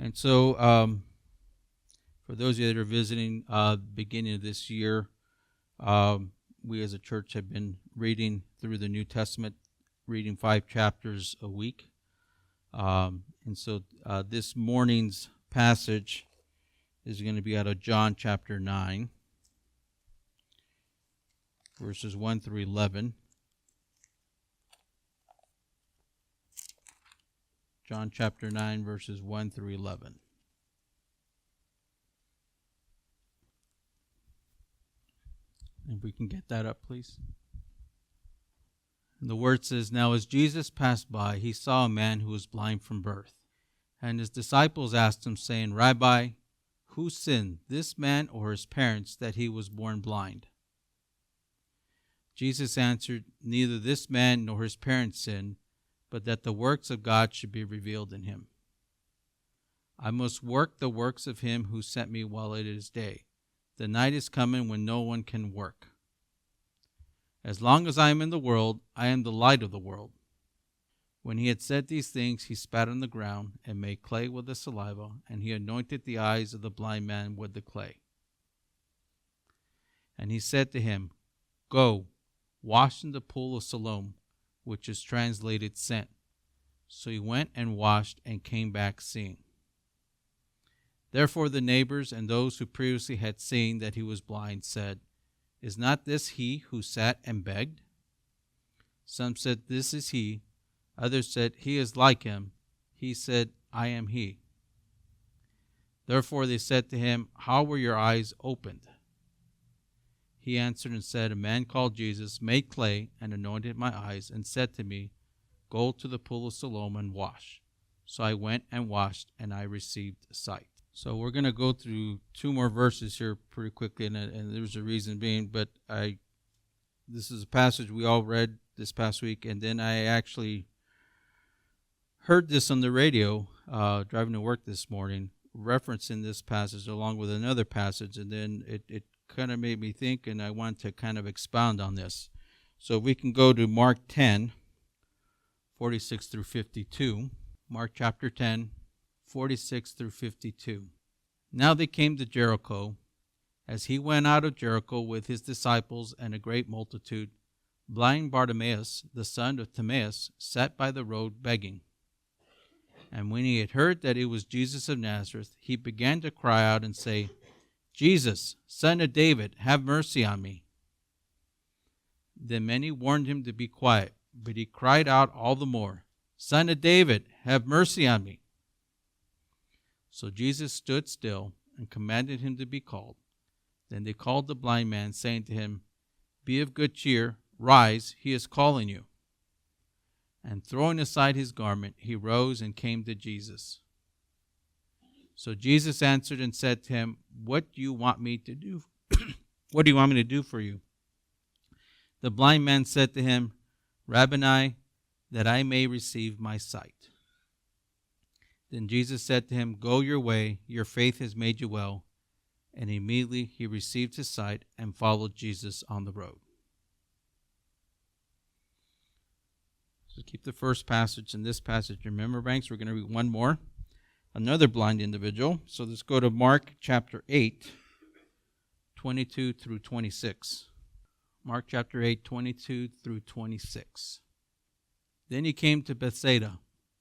And so, for those of you that are visiting, beginning of this year, we as a church have been reading through the New Testament, reading 5 chapters a week. And so this morning's passage is going to be out of John chapter 9, verses 1 through 11. John chapter 9, verses 1 through 11. If we can get that up, please. And the word says, "Now as Jesus passed by, he saw a man who was blind from birth. And his disciples asked him, saying, 'Rabbi, who sinned, this man or his parents, that he was born blind?' Jesus answered, 'Neither this man nor his parents sinned, but that the works of God should be revealed in him. I must work the works of him who sent me while it is day. The night is coming when no one can work. As long as I am in the world, I am the light of the world.' When he had said these things, he spat on the ground and made clay with the saliva, and he anointed the eyes of the blind man with the clay. And he said to him, 'Go, wash in the pool of Siloam,' which is translated sent. So he went and washed and came back seeing. Therefore the neighbors and those who previously had seen that he was blind said, 'Is not this he who sat and begged?' Some said, 'This is he.' Others said, 'He is like him.' He said, 'I am he.' Therefore they said to him, 'How were your eyes opened?' He answered and said, 'A man called Jesus made clay and anointed my eyes and said to me, Go to the pool of Siloam and wash. So I went and washed, and I received sight.'" So we're going to go through 2 more verses here pretty quickly, and there's a reason being, but this is a passage we all read this past week, and then I actually heard this on the radio driving to work this morning, referencing this passage along with another passage, and then it kind of made me think, and I want to kind of expound on this. So we can go to Mark 10, 46 through 52. Mark chapter 10, 46 through 52. "Now they came to Jericho. As he went out of Jericho with his disciples and a great multitude, blind Bartimaeus, the son of Timaeus, sat by the road begging. And when he had heard that it was Jesus of Nazareth, he began to cry out and say, 'Jesus, Son of David, have mercy on me.' Then many warned him to be quiet, but he cried out all the more, 'Son of David, have mercy on me.' So Jesus stood still and commanded him to be called. Then they called the blind man, saying to him, 'Be of good cheer, rise, he is calling you.' And throwing aside his garment, he rose and came to Jesus. So Jesus answered and said to him, 'What do you want me to do? What do you want me to do for you?' The blind man said to him, 'Rabboni, that I may receive my sight.' Then Jesus said to him, 'Go your way, your faith has made you well.' And immediately he received his sight and followed Jesus on the road." So keep the first passage and this passage in memory banks. We're going to read one more. Another blind individual. So let's go to Mark chapter 8, 22 through 26. Mark chapter 8, 22 through 26. "Then he came to Bethsaida,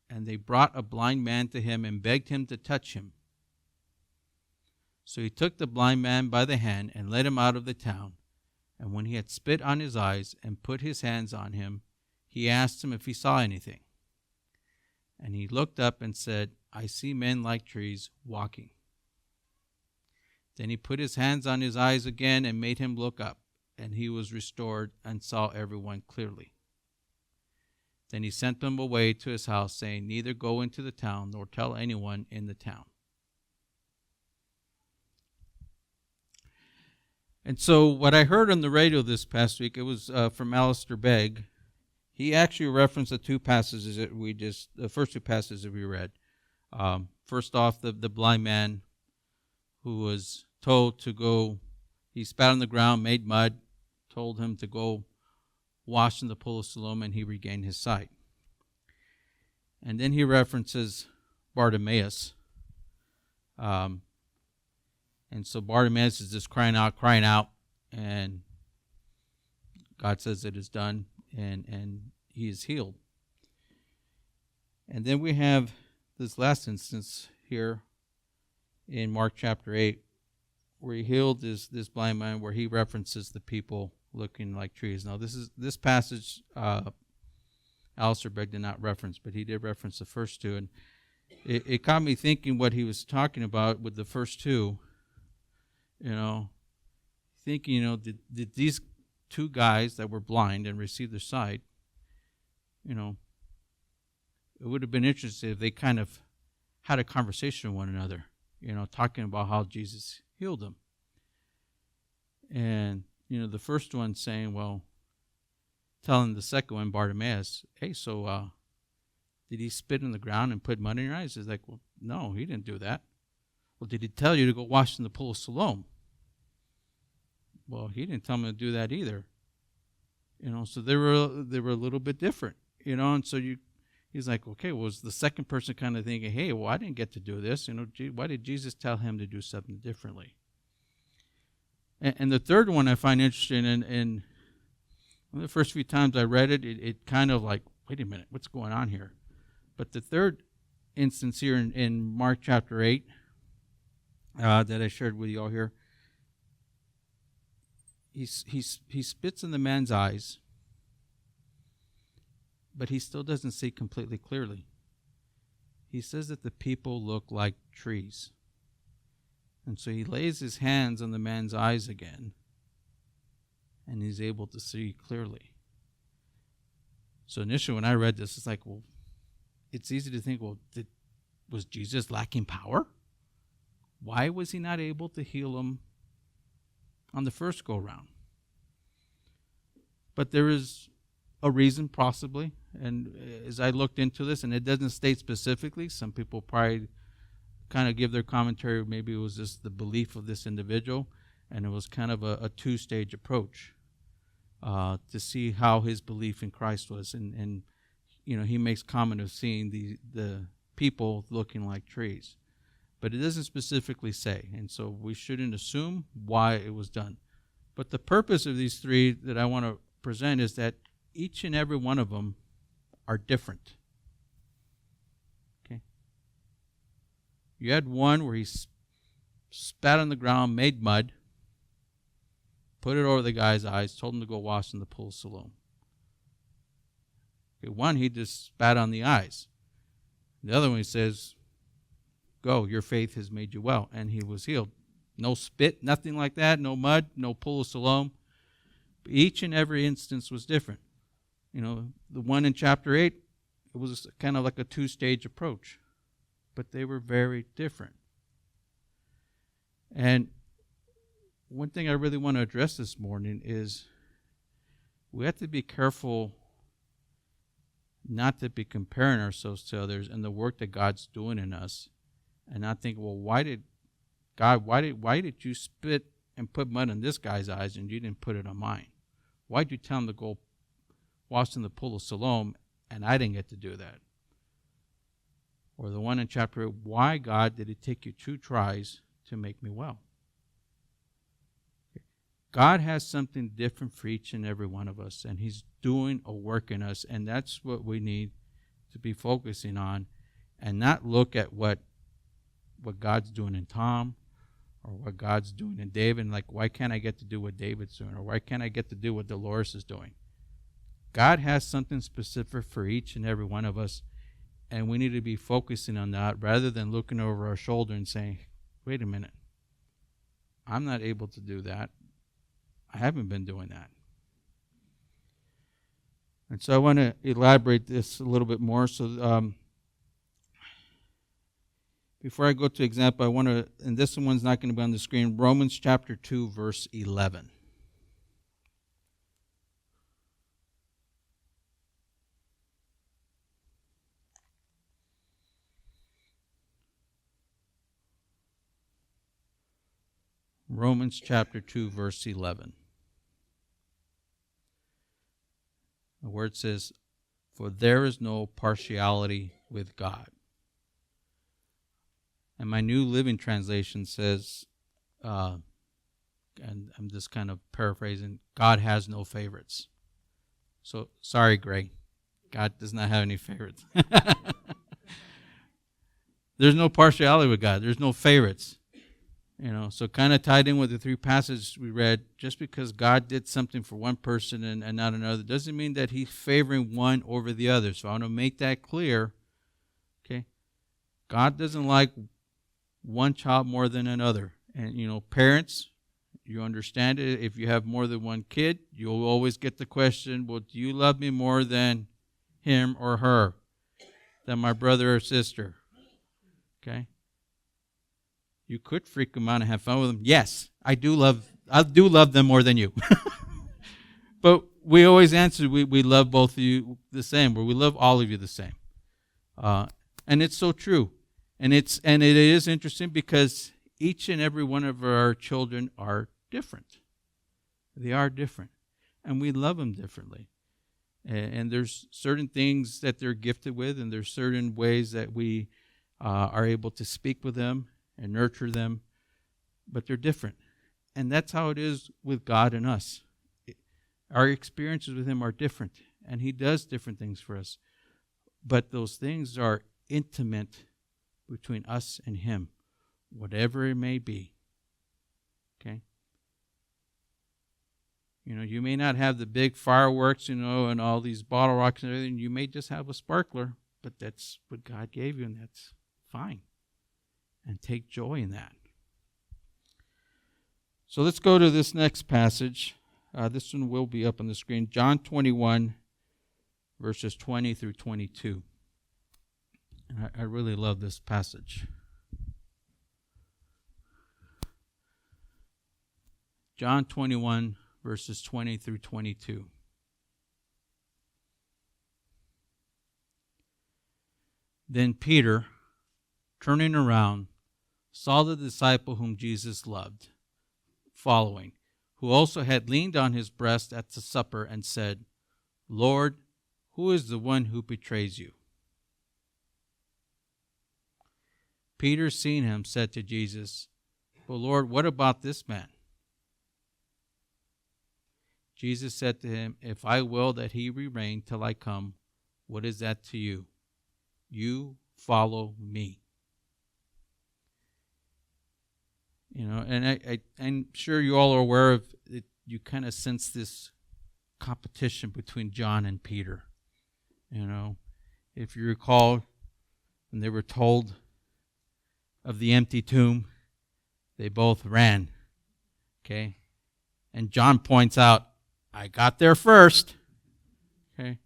and they brought a blind man to him and begged him to touch him. So he took the blind man by the hand and led him out of the town. And when he had spit on his eyes and put his hands on him, he asked him if he saw anything. And he looked up and said, 'I see men like trees walking.' Then he put his hands on his eyes again and made him look up, and he was restored and saw everyone clearly. Then he sent them away to his house, saying, 'Neither go into the town nor tell anyone in the town.'" And so what I heard on the radio this past week, it was from Alistair Begg. He actually referenced the 2 passages that the first 2 passages that we read. First off, the blind man who was told to go, he spat on the ground, made mud, told him to go wash in the pool of Siloam, and he regained his sight. And then he references Bartimaeus, Um, and so Bartimaeus is just crying out, and God says it is done, and he is healed. And then we have this last instance here in Mark chapter 8, where he healed this blind man, where he references the people looking like trees. Now, this passage, Alistair Begg did not reference, but he did reference the first two. And it got me thinking what he was talking about with the first two. Thinking, did these two guys that were blind and received their sight, it would have been interesting if they kind of had a conversation with one another, talking about how Jesus healed them. And, the first one saying, telling the second one, Bartimaeus, hey, so did he spit in the ground and put mud in your eyes? He's like, well, no, he didn't do that. Well, did he tell you to go wash in the pool of Siloam? Well, he didn't tell me to do that either. So they were a little bit different, and so he's like, okay, was the second person kind of thinking, hey, well, I didn't get to do this. Why did Jesus tell him to do something differently? And the third one I find interesting, and the first few times I read it, it kind of like, wait a minute, what's going on here? But the third instance here in Mark chapter 8 that I shared with you all here, he spits in the man's eyes, but he still doesn't see completely clearly. He says that the people look like trees. And so he lays his hands on the man's eyes again, and he's able to see clearly. So initially when I read this, it's like, well, it's easy to think, was Jesus lacking power? Why was he not able to heal him on the first go-round? But there is a reason, possibly. And as I looked into this, and it doesn't state specifically, some people probably kind of give their commentary, maybe it was just the belief of this individual, and it was kind of a two-stage approach to see how his belief in Christ was. And he makes comment of seeing the people looking like trees. But it doesn't specifically say, and so we shouldn't assume why it was done. But the purpose of these three that I want to present is that each and every one of them are different. Okay? You had one where he spat on the ground, made mud, put it over the guy's eyes, told him to go wash in the pool of Siloam. Okay, one, he just spat on the eyes. The other one, he says, go, your faith has made you well. And he was healed. No spit, nothing like that, no mud, no pool of Siloam. Each and every instance was different. The one in chapter 8, it was kind of like a two-stage approach. But they were very different. And one thing I really want to address this morning is we have to be careful not to be comparing ourselves to others and the work that God's doing in us, and not think, well, why did you spit and put mud in this guy's eyes and you didn't put it on mine? Why did you tell him to go wash in the pool of Siloam and I didn't get to do that? Or the one in chapter 8, why, God, did it take you 2 tries to make me well? God has something different for each and every one of us, and he's doing a work in us, and that's what we need to be focusing on, and not look at what God's doing in Tom or what God's doing in David, and like, why can't I get to do what David's doing, or why can't I get to do what Dolores is doing? God has something specific for each and every one of us, and we need to be focusing on that rather than looking over our shoulder and saying, wait a minute, I'm not able to do that. I haven't been doing that. And so I want to elaborate this a little bit more. So before I go to example, I want to, and this one's not going to be on the screen, Romans chapter 2, verse 11. Romans chapter 2, verse 11. The word says, for there is no partiality with God. And And my New Living Translation says, and I'm just kind of paraphrasing, God has no favorites. So, sorry, Greg. God does not have any favorites. There's no partiality with God. There's no favorites. So kind of tied in with the three passages we read, just because God did something for one person and not another doesn't mean that he's favoring one over the other. So I want to make that clear. Okay? God doesn't like one child more than another. And, parents, you understand it. If you have more than one kid, you'll always get the question, well, do you love me more than him or her, than my brother or sister? Okay? You could freak them out and have fun with them. Yes, I do love them more than you. But we always answer, we love both of you the same, or we love all of you the same. And it's so true. And it is interesting because each and every one of our children are different. They are different. And we love them differently. And there's certain things that they're gifted with, and there's certain ways that we are able to speak with them and nurture them, but they're different. And that's how it is with God and us. Our experiences with him are different, and he does different things for us. But those things are intimate between us and him, whatever it may be. Okay? You may not have the big fireworks, and all these bottle rockets and everything. You may just have a sparkler, but that's what God gave you, and that's fine. And take joy in that. So let's go to this next passage. This one will be up on the screen. John 21, verses 20 through 22. And I really love this passage. John 21, verses 20 through 22. Then Peter, turning around, saw the disciple whom Jesus loved, following, who also had leaned on his breast at the supper and said, Lord, who is the one who betrays you? Peter, seeing him, said to Jesus, But Lord, what about this man? Jesus said to him, If I will that he remain till I come, what is that to you? You follow me. And I'm sure you all are aware of it. You kind of sense this competition between John and Peter. If you recall, when they were told of the empty tomb, they both ran. Okay? And John points out, I got there first. Okay?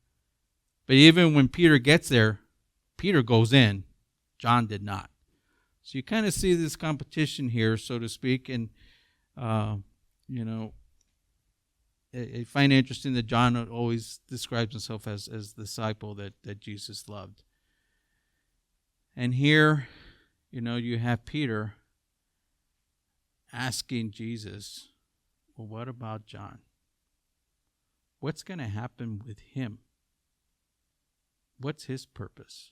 But even when Peter gets there, Peter goes in. John did not. So you kind of see this competition here, so to speak, and, I find it interesting that John always describes himself as the disciple that Jesus loved. And here, you have Peter asking Jesus, well, what about John? What's going to happen with him? What's his purpose?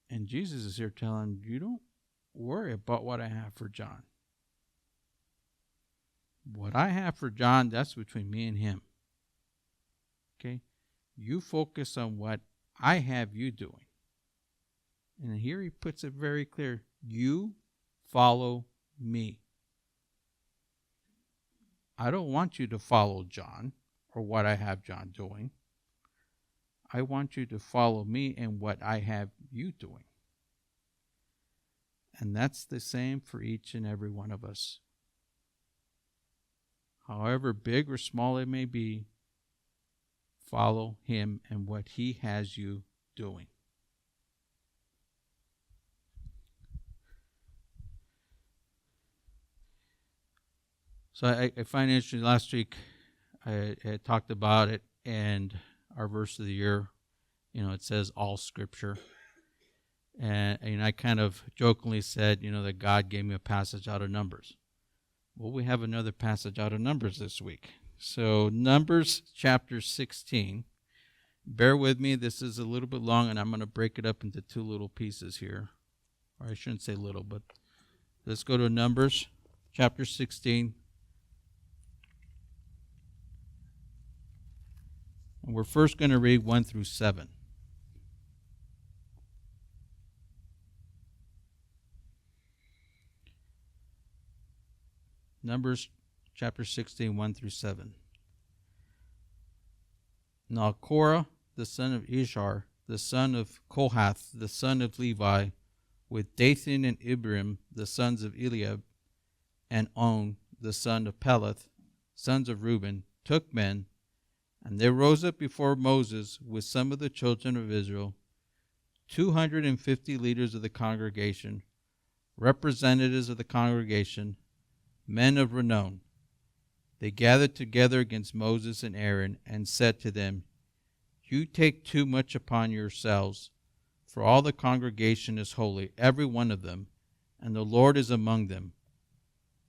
And Jesus is here telling him, you don't worry about what I have for John. What I have for John, that's between me and him. Okay? You focus on what I have you doing. And here he puts it very clear. You follow me. I don't want you to follow John or what I have John doing. I want you to follow me and what I have you doing. And that's the same for each and every one of us. However big or small it may be, follow him and what he has you doing. So I find it interesting. Last week I talked about it, and our verse of the year, it says all Scripture. And I kind of jokingly said, that God gave me a passage out of Numbers. Well, we have another passage out of Numbers this week. So Numbers chapter 16. Bear with me. This is a little bit long, and I'm going to break it up into two little pieces here. or I shouldn't say little, but let's go to Numbers chapter 16. And we're first going to read 1 through 7. Numbers chapter 16, 1 through 7. Now Korah, the son of Ishar, the son of Kohath, the son of Levi, with Dathan and Abiram, the sons of Eliab, and On, the son of Peleth, sons of Reuben, took men, and they rose up before Moses with some of the children of Israel, 250 leaders of the congregation, representatives of the congregation, men of renown. They gathered together against Moses and Aaron and said to them, You take too much upon yourselves, for all the congregation is holy, every one of them, and the Lord is among them.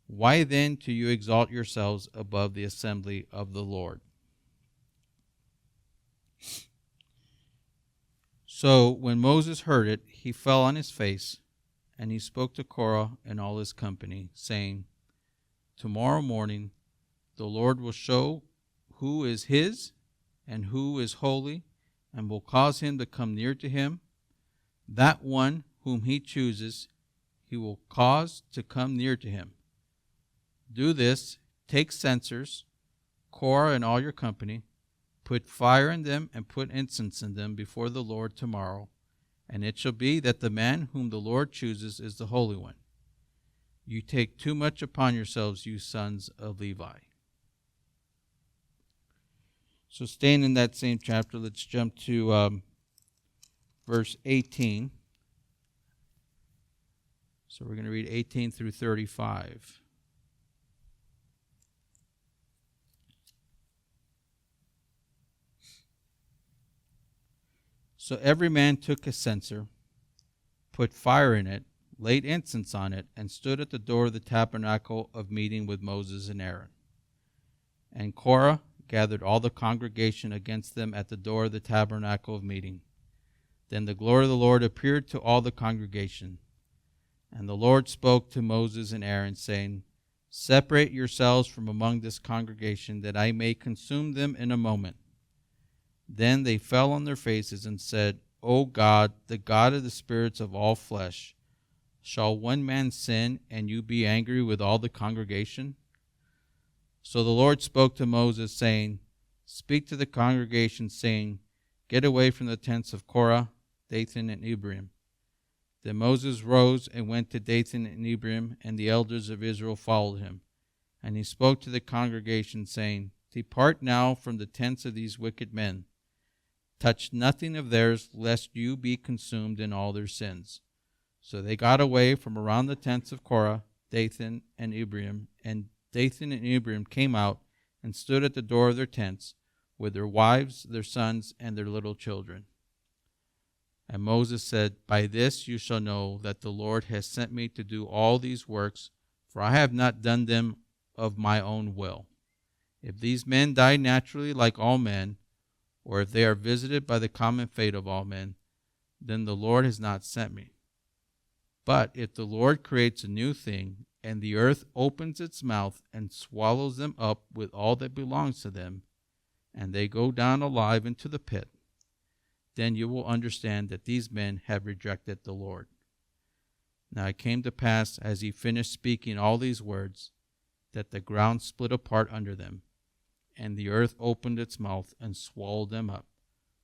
Why then do you exalt yourselves above the assembly of the Lord? So when Moses heard it, he fell on his face, and he spoke to Korah and all his company, saying, Tomorrow morning the Lord will show who is his and who is holy, and will cause him to come near to him. That one whom he chooses, he will cause to come near to him. Do this, take censers, Korah and all your company, put fire in them and put incense in them before the Lord tomorrow, and it shall be that the man whom the Lord chooses is the Holy One. You take too much upon yourselves, you sons of Levi. So staying in that same chapter, let's jump to verse 18. So we're going to read 18 through 35. So every man took a censer, put fire in it, laid incense on it, and stood at the door of the tabernacle of meeting with Moses and Aaron. And Korah gathered all the congregation against them at the door of the tabernacle of meeting. Then the glory of the Lord appeared to all the congregation. And the Lord spoke to Moses and Aaron, saying, Separate yourselves from among this congregation, that I may consume them in a moment. Then they fell on their faces and said, O God, the God of the spirits of all flesh, shall one man sin, and you be angry with all the congregation? So the Lord spoke to Moses, saying, Speak to the congregation, saying, Get away from the tents of Korah, Dathan, and Abiram. Then Moses rose and went to Dathan and Abiram, and the elders of Israel followed him. And he spoke to the congregation, saying, Depart now from the tents of these wicked men. Touch nothing of theirs, lest you be consumed in all their sins. So they got away from around the tents of Korah, Dathan, and Abiram, and Dathan and Abiram came out and stood at the door of their tents with their wives, their sons, and their little children. And Moses said, By this you shall know that the Lord has sent me to do all these works, for I have not done them of my own will. If these men die naturally like all men, or if they are visited by the common fate of all men, then the Lord has not sent me. But if the Lord creates a new thing, and the earth opens its mouth and swallows them up with all that belongs to them, and they go down alive into the pit, then you will understand that these men have rejected the Lord. Now it came to pass, as he finished speaking all these words, that the ground split apart under them, and the earth opened its mouth and swallowed them up,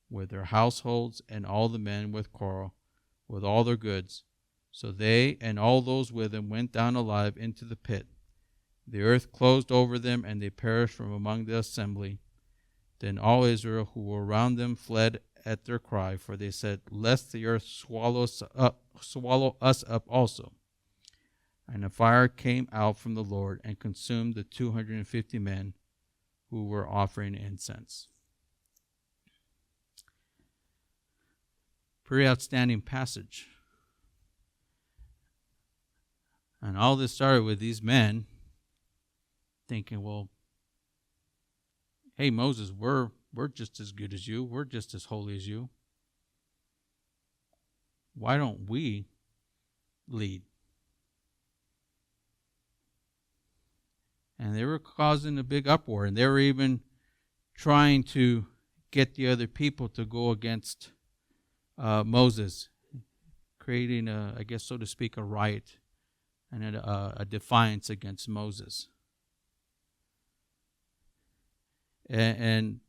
with their households and all the men with Korah, with all their goods. So they and all those with them went down alive into the pit. The earth closed over them, and they perished from among the assembly. Then all Israel who were around them fled at their cry, for they said, Lest the earth swallow us up also. And a fire came out from the Lord and consumed the 250 men who were offering incense. Pretty outstanding passage. And all this started with these men thinking, well, hey, Moses, we're just as good as you. We're just as holy as you. Why don't we lead. And they were causing a big uproar, and they were even trying to get the other people to go against Moses, creating, I guess, so to speak, a riot and a defiance against Moses. And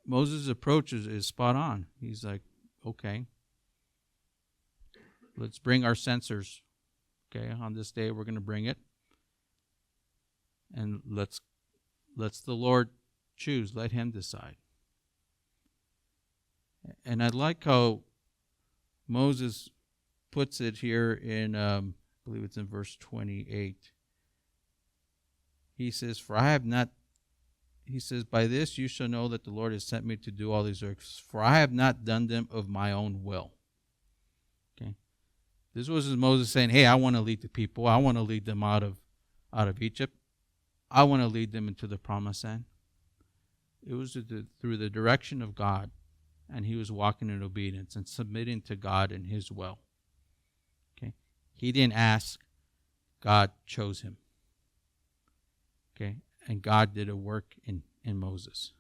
Moses' approach is spot on. He's like, okay, let's bring our censers. Okay, on this day we're going to bring it. And let's the Lord choose. Let him decide. And I like how Moses puts it here in, I believe it's in verse 28. He says, by this you shall know that the Lord has sent me to do all these works, for I have not done them of my own will. Okay. This was Moses saying, hey, I want to lead the people. I want to lead them out of Egypt. I want to lead them into the promised land. It was through the direction of God, and he was walking in obedience and submitting to God and his will. Okay? He didn't ask, God chose him. Okay? And God did a work in Moses.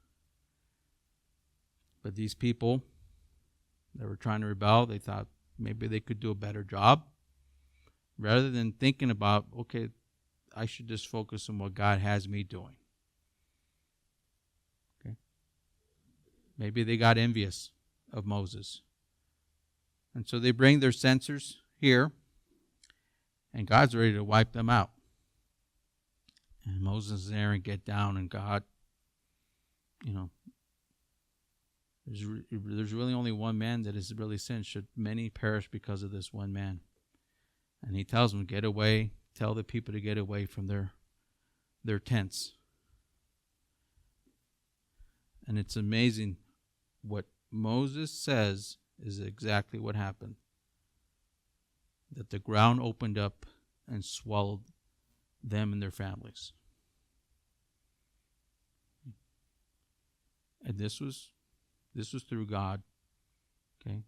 But these people that were trying to rebel, they thought maybe they could do a better job. Rather than thinking about, okay, I should just focus on what God has me doing. Okay? Maybe they got envious of Moses. And so they bring their censers here, and God's ready to wipe them out. And Moses and Aaron get down, and God, there's really only one man that has really sinned. Should many perish because of this one man? And he tells them, get away. Tell the people to get away from their tents. And it's amazing what Moses says is exactly what happened. That the ground opened up and swallowed them and their families. And this was through God. Okay?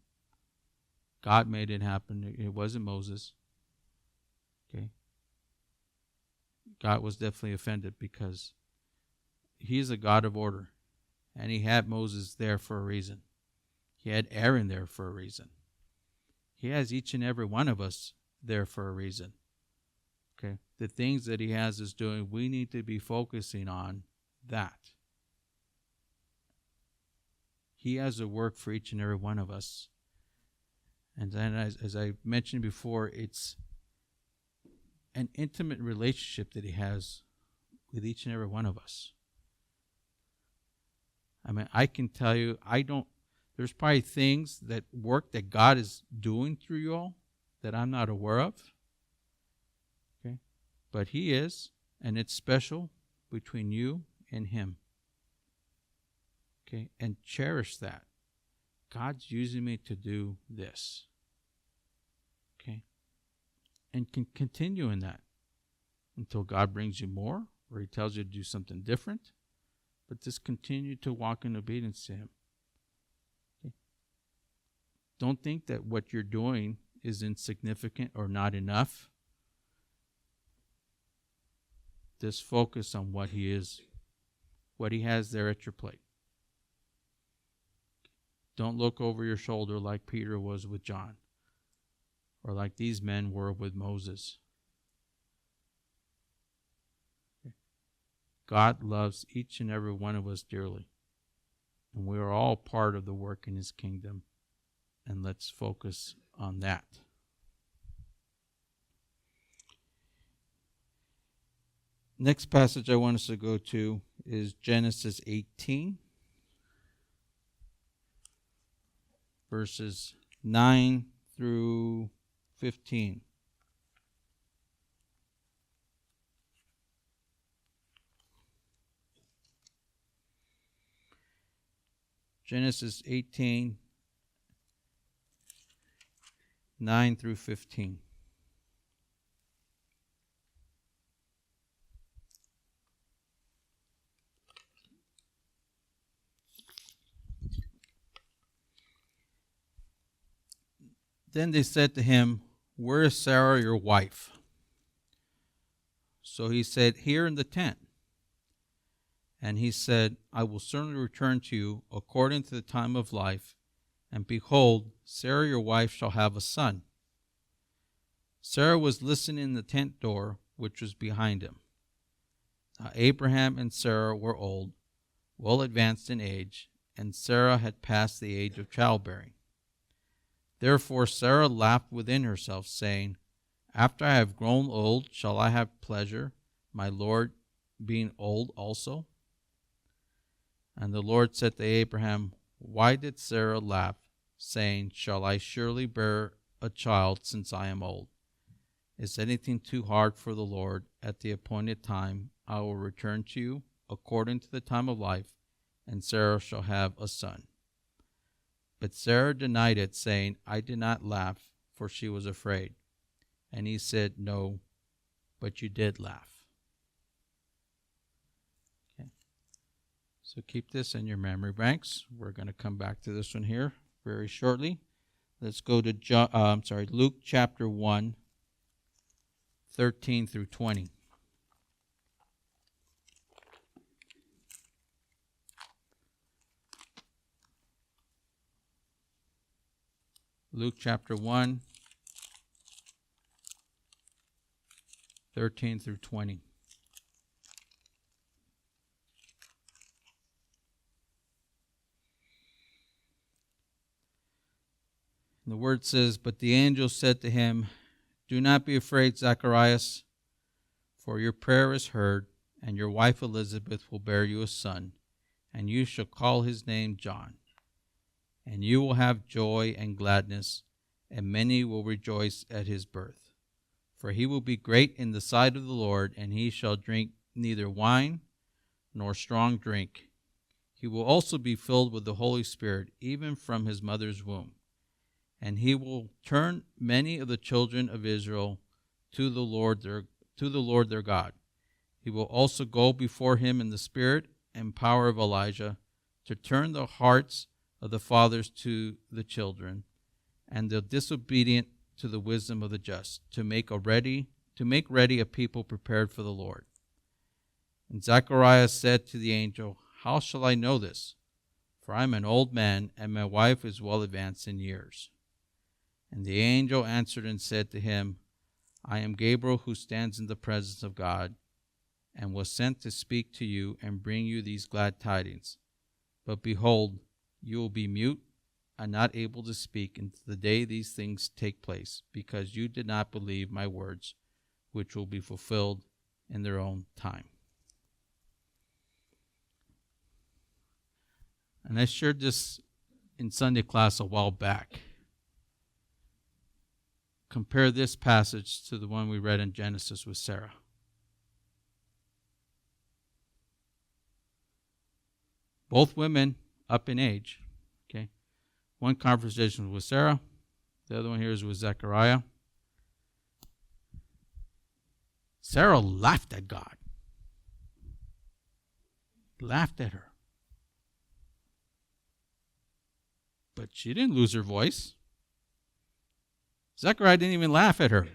God made it happen. It wasn't Moses. Okay? God was definitely offended because he is a God of order. And he had Moses there for a reason. He had Aaron there for a reason. He has each and every one of us there for a reason. Okay? The things that he has us doing, we need to be focusing on that. He has a work for each and every one of us. And then as I mentioned before, it's an intimate relationship that he has with each and every one of us. I mean, I can tell you, there's probably things that work that God is doing through you all that I'm not aware of. Okay? But he is, and it's special between you and him. Okay? And cherish that. God's using me to do this. Okay? And can continue in that until God brings you more, or he tells you to do something different. But just continue to walk in obedience to him. Okay? Don't think that what you're doing is insignificant or not enough. Just focus on what he is, what he has there at your plate. Don't look over your shoulder like Peter was with John, or like these men were with Moses. God loves each and every one of us dearly, and we are all part of the work in his kingdom, and let's focus on that. Next passage I want us to go to is Genesis 18, verses 9 through 15. Genesis 18, 9 through 15. Then they said to him, "Where is Sarah, your wife?" So he said, "Here in the tent." And he said, "I will certainly return to you according to the time of life, and behold, Sarah your wife shall have a son." Sarah was listening in the tent door, which was behind him. Now Abraham and Sarah were old, well advanced in age, and Sarah had passed the age of childbearing. Therefore Sarah laughed within herself, saying, "After I have grown old, shall I have pleasure, my Lord being old also?" And the Lord said to Abraham, "Why did Sarah laugh, saying, Shall I surely bear a child since I am old? Is anything too hard for the Lord? At the appointed time I will return to you according to the time of life, and Sarah shall have a son." But Sarah denied it, saying, "I did not laugh," for she was afraid. And he said, "No, but you did laugh." Okay. So keep this in your memory banks. We're going to come back to this one here very shortly. Let's go to Luke chapter 1, 13 through 20. Luke chapter 1, 13 through 20. And the word says, "But the angel said to him, Do not be afraid, Zacharias, for your prayer is heard, and your wife Elizabeth will bear you a son, and you shall call his name John. And you will have joy and gladness, and many will rejoice at his birth. For he will be great in the sight of the Lord, and he shall drink neither wine nor strong drink. He will also be filled with the Holy Spirit, even from his mother's womb. And he will turn many of the children of Israel to the Lord their God. He will also go before him in the spirit and power of Elijah, to turn the hearts of the fathers to the children, and the disobedient to the wisdom of the just, to make ready a people prepared for the Lord." And Zacharias said to the angel, "How shall I know this? For I am an old man, and my wife is well advanced in years." And the angel answered and said to him, "I am Gabriel, who stands in the presence of God, and was sent to speak to you and bring you these glad tidings. But behold, you will be mute and not able to speak until the day these things take place, because you did not believe my words, which will be fulfilled in their own time." And I shared this in Sunday class a while back. Compare this passage to the one we read in Genesis with Sarah. Both women up in age. Okay, one conversation was with Sarah, the other one here is with Zechariah. Sarah laughed at God, laughed at her, but she didn't lose her voice. Zechariah didn't even laugh at her,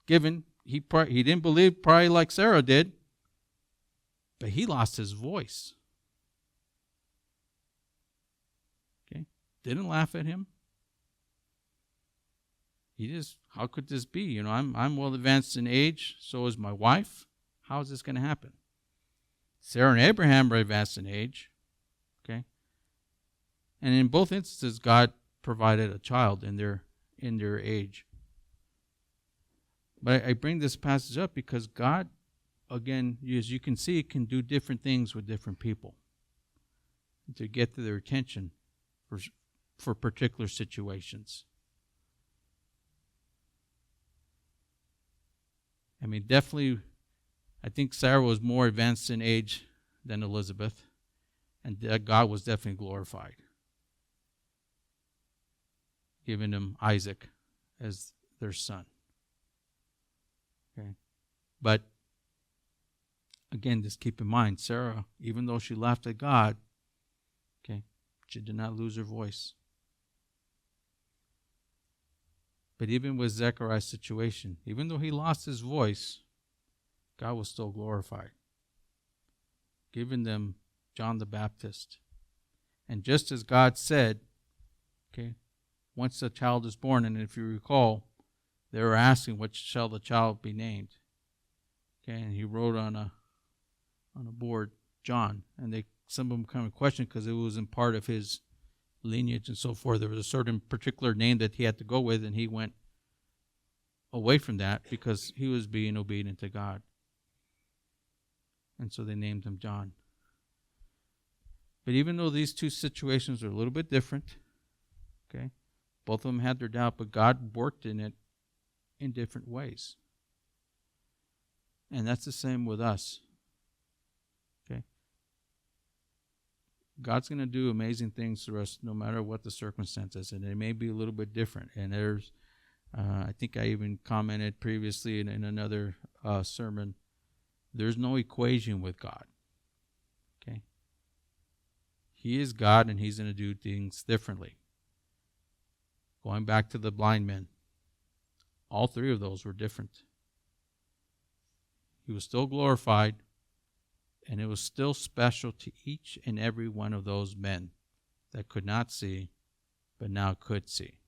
given he didn't believe probably like Sarah did, but he lost his voice. Okay, didn't laugh at him. He just, how could this be? You know, I'm well advanced in age, so is my wife. How is this going to happen? Sarah and Abraham are advanced in age. Okay, and in both instances, God provided a child in their age. But I bring this passage up because God, again, as you can see, can do different things with different people to get to their attention for particular situations. I mean, definitely, I think Sarah was more advanced in age than Elizabeth, and God was definitely glorified, giving them Isaac as their son. Okay, but again, just keep in mind, Sarah, even though she laughed at God, okay, she did not lose her voice. But even with Zechariah's situation, even though he lost his voice, God was still glorified, giving them John the Baptist. And just as God said, okay, once the child is born, and if you recall, they were asking, what shall the child be named? Okay, and he wrote on a board, John, and some of them kind of questioned because it wasn't part of his lineage and so forth. There was a certain particular name that he had to go with, and he went away from that because he was being obedient to God. And so they named him John. But even though these two situations are a little bit different, okay, both of them had their doubt, but God worked in it in different ways. And that's the same with us. Okay? God's going to do amazing things for us no matter what the circumstances, and they may be a little bit different. And there's, I think I even commented previously in another sermon, there's no equation with God. Okay? He is God, and he's going to do things differently. Going back to the blind men, all three of those were different. He was still glorified, and it was still special to each and every one of those men that could not see, but now could see.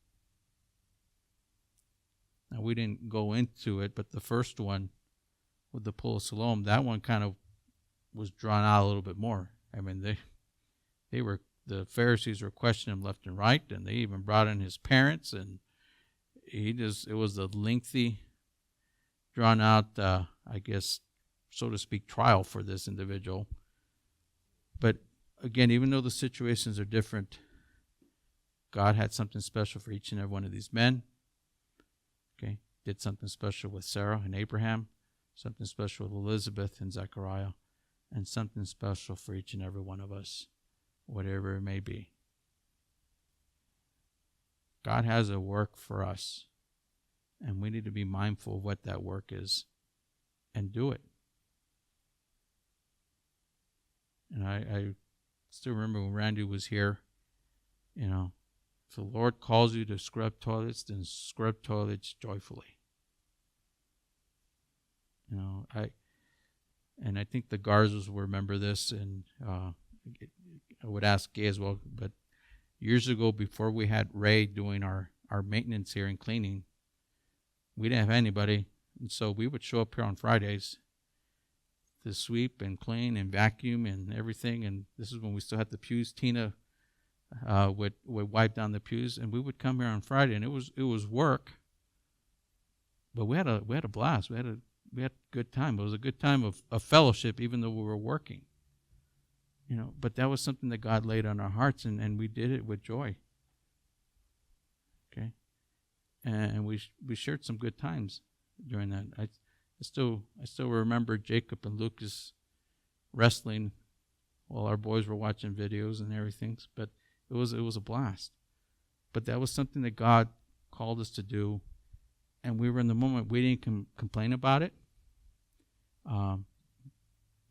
Now, we didn't go into it, but the first one with the pool of Siloam, that one kind of was drawn out a little bit more. I mean, the Pharisees were questioning him left and right, and they even brought in his parents, and it was a lengthy, drawn out, I guess, so to speak, trial for this individual. But again, even though the situations are different, God had something special for each and every one of these men. Okay, did something special with Sarah and Abraham, something special with Elizabeth and Zechariah, and something special for each and every one of us, whatever it may be. God has a work for us, and we need to be mindful of what that work is and do it. And I still remember when Randy was here, if the Lord calls you to scrub toilets, then scrub toilets joyfully. I think the Garzas will remember this, and I would ask Gay as well, but years ago, before we had Ray doing our maintenance here and cleaning, we didn't have anybody, and so we would show up here on Fridays to sweep and clean and vacuum and everything, and this is when we still had the pews. Tina would wipe down the pews, and we would come here on Friday, and it was work, but we had a blast. We had a good time. It was a good time of fellowship, even though we were working. But that was something that God laid on our hearts, and we did it with joy. Okay, and we shared some good times during that. I still remember Jacob and Lucas wrestling while our boys were watching videos and everything. But it was a blast. But that was something that God called us to do, and we were in the moment. We didn't complain about it.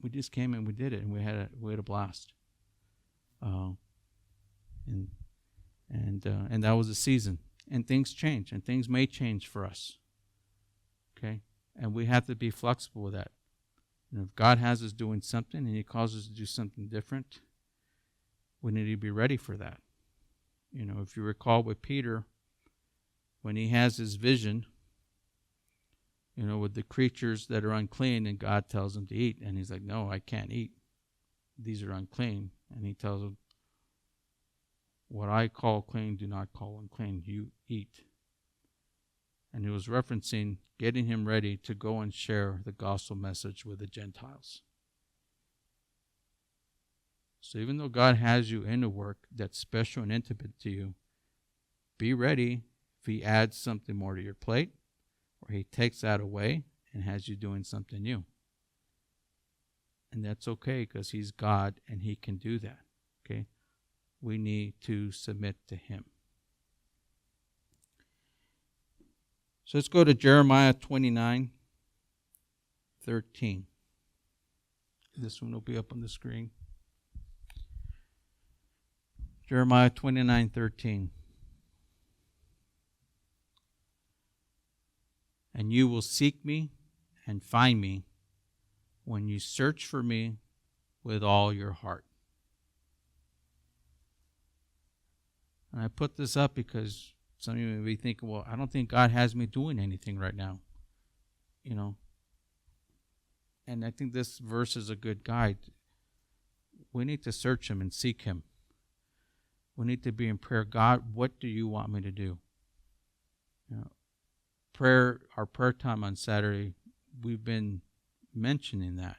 We just came and we did it, and we had a blast. And that was the season. And things change, and things may change for us. Okay, and we have to be flexible with that. And if God has us doing something, and He calls us to do something different, we need to be ready for that. If you recall with Peter, when he has his vision, with the creatures that are unclean, and God tells him to eat. And he's like, no, I can't eat. These are unclean. And he tells him, what I call clean, do not call unclean. You eat. And he was referencing getting him ready to go and share the gospel message with the Gentiles. So even though God has you in a work that's special and intimate to you, be ready if He adds something more to your plate, or He takes that away and has you doing something new. And that's okay, because He's God and He can do that. Okay? We need to submit to Him. So let's go to Jeremiah 29:13. This one will be up on the screen. Jeremiah 29:13. And you will seek me and find me when you search for me with all your heart. And I put this up because some of you may be thinking, well, I don't think God has me doing anything right now. You know. And I think this verse is a good guide. We need to search him and seek him. We need to be in prayer. God, what do you want me to do? You know, our prayer time on Saturday, we've been mentioning that.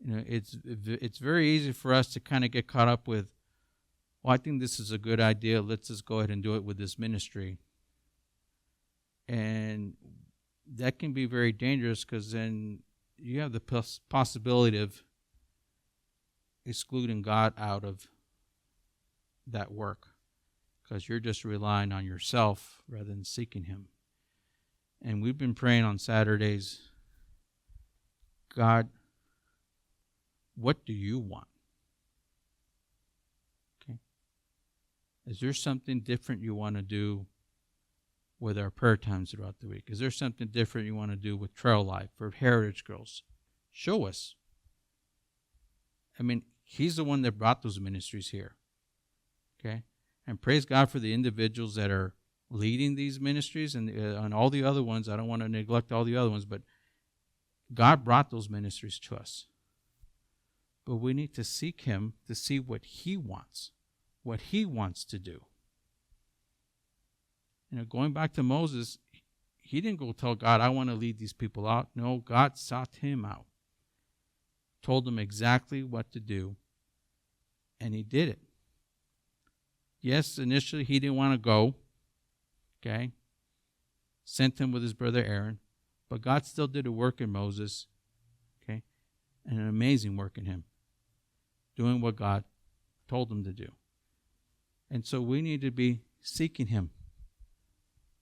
You know, it's very easy for us to kind of get caught up with, well, I think this is a good idea. Let's just go ahead and do it with this ministry. And that can be very dangerous because then you have the possibility of excluding God out of that work because you're just relying on yourself rather than seeking him. And we've been praying on Saturdays, God, what do you want? Okay. Is there something different you want to do with our prayer times throughout the week? Is there something different you want to do with Trail Life or Heritage Girls? Show us. I mean, he's the one that brought those ministries here. Okay? And praise God for the individuals that are leading these ministries and all the other ones. I don't want to neglect all the other ones, but God brought those ministries to us. But we need to seek him to see what he wants to do. You know, going back to Moses, he didn't go tell God, I want to lead these people out. No, God sought him out, told him exactly what to do, and he did it. Yes, initially he didn't want to go, okay? Sent him with his brother Aaron, but God still did a work in Moses, okay? And an amazing work in him, doing what God told him to do. And so we need to be seeking him.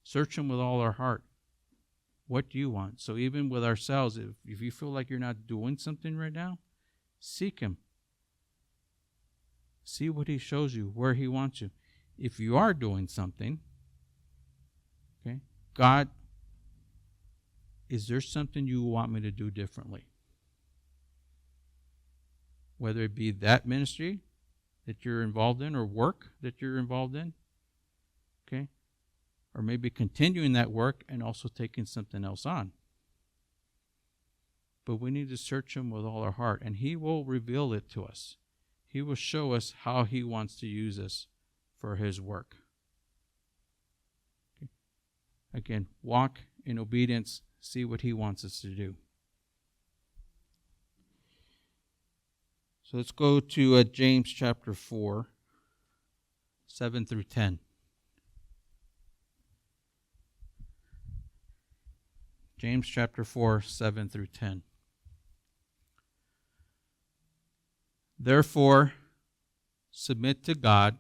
Search him with all our heart. What do you want? So even with ourselves, if you feel like you're not doing something right now, seek him. See what he shows you, where he wants you. If you are doing something, okay, God, is there something you want me to do differently? Whether it be that ministry that you're involved in or work that you're involved in, okay? Or maybe continuing that work and also taking something else on. But we need to search him with all our heart, and he will reveal it to us. He will show us how he wants to use us for his work. Okay. Again, walk in obedience, see what he wants us to do. So let's go to James chapter 4, 7 through 10. James chapter 4, 7 through 10. Therefore, submit to God,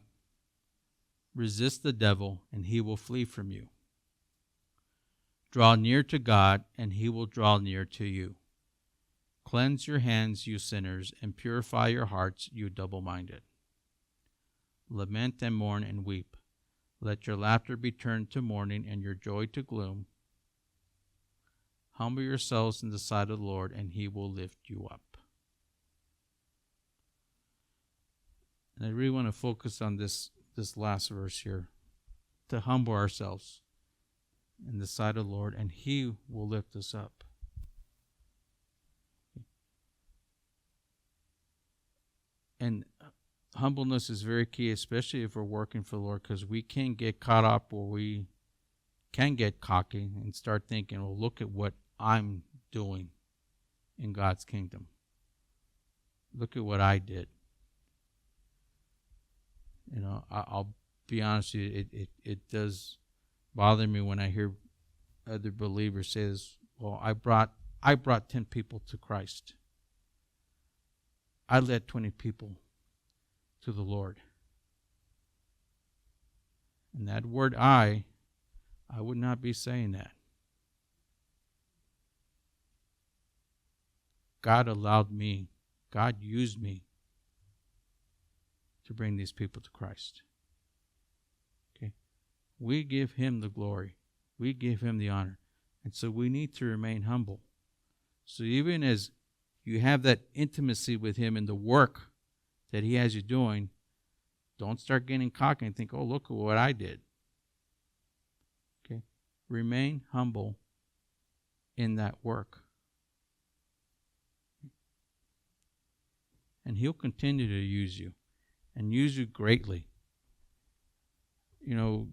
resist the devil, and he will flee from you. Draw near to God, and he will draw near to you. Cleanse your hands, you sinners, and purify your hearts, you double-minded. Lament and mourn and weep. Let your laughter be turned to mourning and your joy to gloom. Humble yourselves in the sight of the Lord, and he will lift you up. And I really want to focus on this last verse here. To humble ourselves in the sight of the Lord, and he will lift us up. And humbleness is very key, especially if we're working for the Lord, because we can get caught up, or we can get cocky and start thinking, well, look at what I'm doing in God's kingdom. Look at what I did. You know, I'll be honest with you, it does bother me when I hear other believers say this, well, I brought 10 people to Christ. I led 20 people to the Lord. And that word I would not be saying that. God allowed me, God used me to bring these people to Christ. Okay? We give him the glory. We give him the honor. And so we need to remain humble. So even as you have that intimacy with him in the work that he has you doing, don't start getting cocky and think, oh, look at what I did. Okay? Remain humble in that work. And he'll continue to use you, and use you greatly. You know,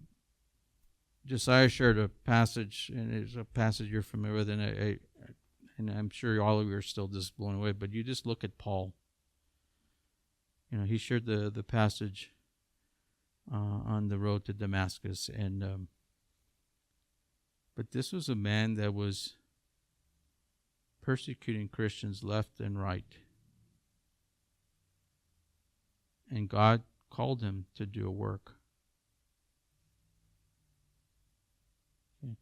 Josiah shared a passage, and it's a passage you're familiar with, and I'm sure all of you are still just blown away, but you just look at Paul. You know, he shared the passage on the road to Damascus, and but this was a man that was persecuting Christians left and right. And God called him to do a work. Okay.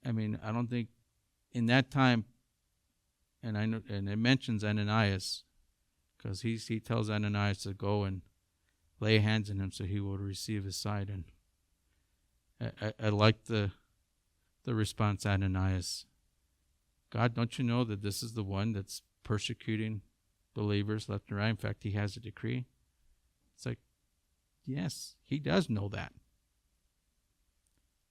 I mean, I don't think in that time, and I know, and it mentions Ananias, because he tells Ananias to go and lay hands on him so he will receive his sight. And I like the response, Ananias. God, don't you know that this is the one that's persecuting believers left and right? In fact, he has a decree. It's like, yes, he does know that.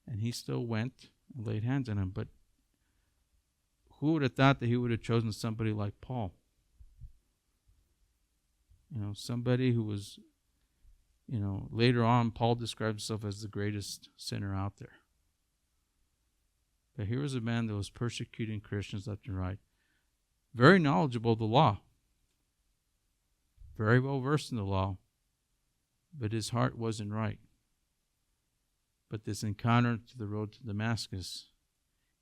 And he still went and laid hands on him. But who would have thought that he would have chosen somebody like Paul? You know, somebody who was, you know, later on, Paul describes himself as the greatest sinner out there. But here was a man that was persecuting Christians left and right. Very knowledgeable of the law. Very well versed in the law. But his heart wasn't right. But this encounter to the road to Damascus,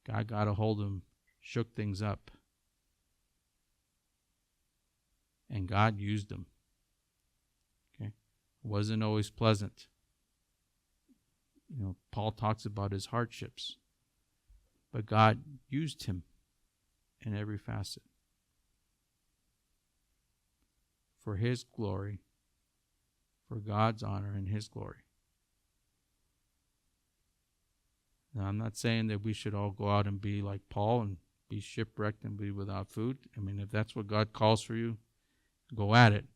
God got a hold of him, shook things up. And God used him. Okay? It wasn't always pleasant. You know, Paul talks about his hardships. But God used him in every facet for his glory, for God's honor and his glory. Now, I'm not saying that we should all go out and be like Paul and be shipwrecked and be without food. I mean, if that's what God calls for you, go at it.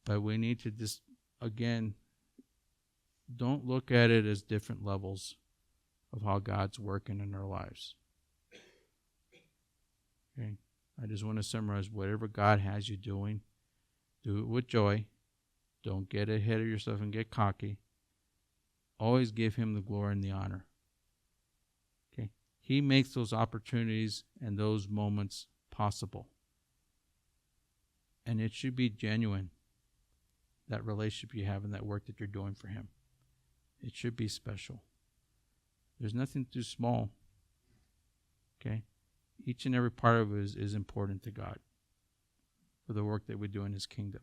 But we need to just, again, don't look at it as different levels of how God's working in our lives. Okay? I just want to summarize, whatever God has you doing, do it with joy. Don't get ahead of yourself and get cocky. Always give him the glory and the honor. Okay? He makes those opportunities and those moments possible. And it should be genuine, that relationship you have and that work that you're doing for him. It should be special. There's nothing too small. Okay? Each and every part of it is important to God for the work that we do in his kingdom.